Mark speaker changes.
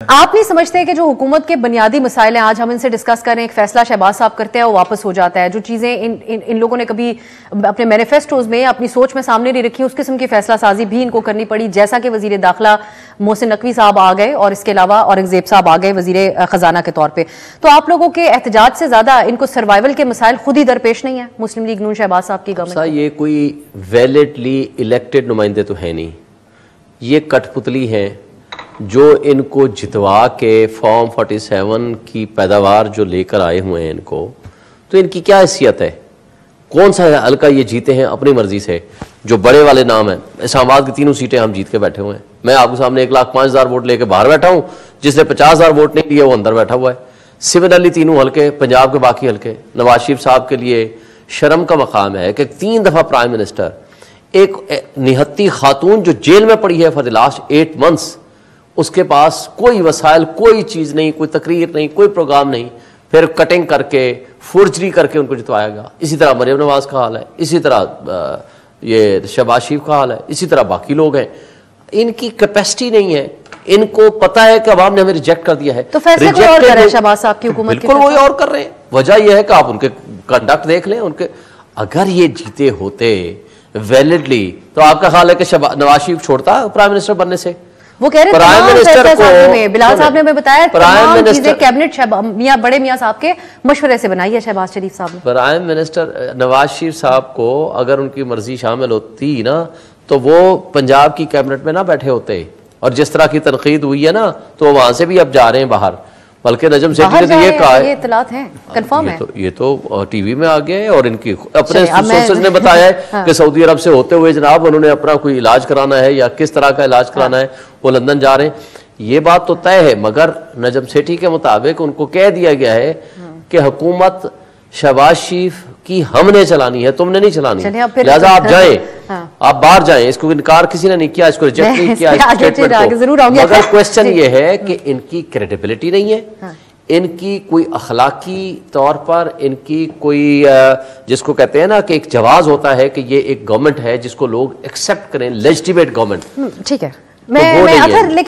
Speaker 1: आप नहीं समझते कि जो हुकूमत के बुनियादी मसाइल हैं, आज हम इनसे डिस्कस करें, एक फैसला शहबाज साहब करते हैं, वो वापस हो जाता है। जो चीज़ें इन लोगों ने कभी अपने मैनिफेस्टोज में, अपनी सोच में सामने नहीं रखी, उस किस्म की फैसला साजी भी इनको करनी पड़ी। जैसा कि वजीर दाखिला मोहसिन नकवी साहब आ गए और इसके अलावा औरंगजेब साहब आ गए वजीर खजाना के तौर पर। तो आप लोगों के एहतजाज से ज़्यादा इनको सर्वाइवल के मसाइल खुद ही दरपेश नहीं है मुस्लिम लीग नून शहबाज साहब की गवर्नमेंट?
Speaker 2: ये कोई वैलिडली इलेक्टेड नुमाइंदे तो है नहीं, ये कठपुतली हैं जो इनको जितवा के फॉर्म 47 की पैदावार जो लेकर आए हुए हैं इनको, तो इनकी क्या हैसियत है? कौन सा हल्का ये जीते हैं अपनी मर्जी से? जो बड़े वाले नाम हैं, इस्लामाबाद की 3 सीटें हम जीत के बैठे हुए हैं। मैं आपके सामने 1,05,000 वोट लेके बाहर बैठा हूं, जिसने 50,000 वोट नहीं दिए वो अंदर बैठा हुआ है। सिमिलरली 3 हल्के पंजाब के बाकी हल्के, नवाज शरीफ साहब के लिए शर्म का मकाम है कि 3 दफा प्राइम मिनिस्टर, एक निहत्ती खातून जो जेल में पड़ी है फॉर द लास्ट 8 मंथ्स, उसके पास कोई वसाइल, कोई चीज़ नहीं, कोई तकरीर नहीं, कोई प्रोग्राम नहीं, फिर कटिंग करके फोर्जरी करके उनको जितवाया गया। इसी तरह मरियम नवाज का हाल है, इसी तरह ये शहबाज शरीफ का हाल है, इसी तरह बाकी लोग हैं। इनकी कैपेसिटी नहीं है, इनको पता है कि अवाम ने हमें रिजेक्ट कर दिया है।
Speaker 1: तो फैसले कोई और कर रहे हैं शहबाज साहब की हुकूमत?
Speaker 2: बिल्कुल वही और कर रहे हैं। वजह यह है कि आप उनके कंडक्ट देख लें, उनके अगर ये जीते होते वैलिडली, तो आपका ख्याल है कि नवाज शरीफ छोड़ता प्राइम मिनिस्टर बनने से?
Speaker 1: वो कह रहे थे
Speaker 2: प्राइम मिनिस्टर को,
Speaker 1: बिलाल साहब ने हमें बताया,
Speaker 2: प्राइम मिनिस्टर
Speaker 1: कैबिनेट मियां बड़े मियां साहब के मशवरे से बनाई है शहबाज शरीफ साहब ने।
Speaker 2: प्राइम मिनिस्टर नवाज शरीफ साहब को अगर उनकी मर्जी शामिल होती ना, तो वो पंजाब की कैबिनेट में ना बैठे होते। और जिस तरह की तनकीद हुई है ना, तो वहां से भी अब जा रहे हैं बाहर। बल्कि नजम सेठी ने तो ये कहा है,
Speaker 1: ये इत्तलात हैं, कंफर्म है।
Speaker 2: ये तो टीवी में आ गया है और इनकी अपने सोर्सेज ने बताया है कि सऊदी अरब से होते हुए जनाब उन्होंने अपना कोई इलाज कराना है या किस तरह का इलाज कराना है, वो लंदन जा रहे हैं। ये बात तो तय है, मगर नजम सेठी के मुताबिक उनको कह दिया गया है कि हुकूमत शहबाज शरीफ की हमने चलानी है, तुमने नहीं चलानी, लिहाजा आप जाएं, आप बाहर जाएं। इसको इनकार किसी ने नहीं किया, इसको रिजेक्ट नहीं किया मगर क्वेश्चन ये है कि इनकी क्रेडिबिलिटी नहीं है, इनकी कोई अखलाकी तौर पर इनकी कोई जिसको कहते हैं ना कि एक जवाज होता है कि ये एक गवर्नमेंट है जिसको लोग एक्सेप्ट करें, लेजिटिमेट गवर्नमेंट।
Speaker 1: ठीक है, मैं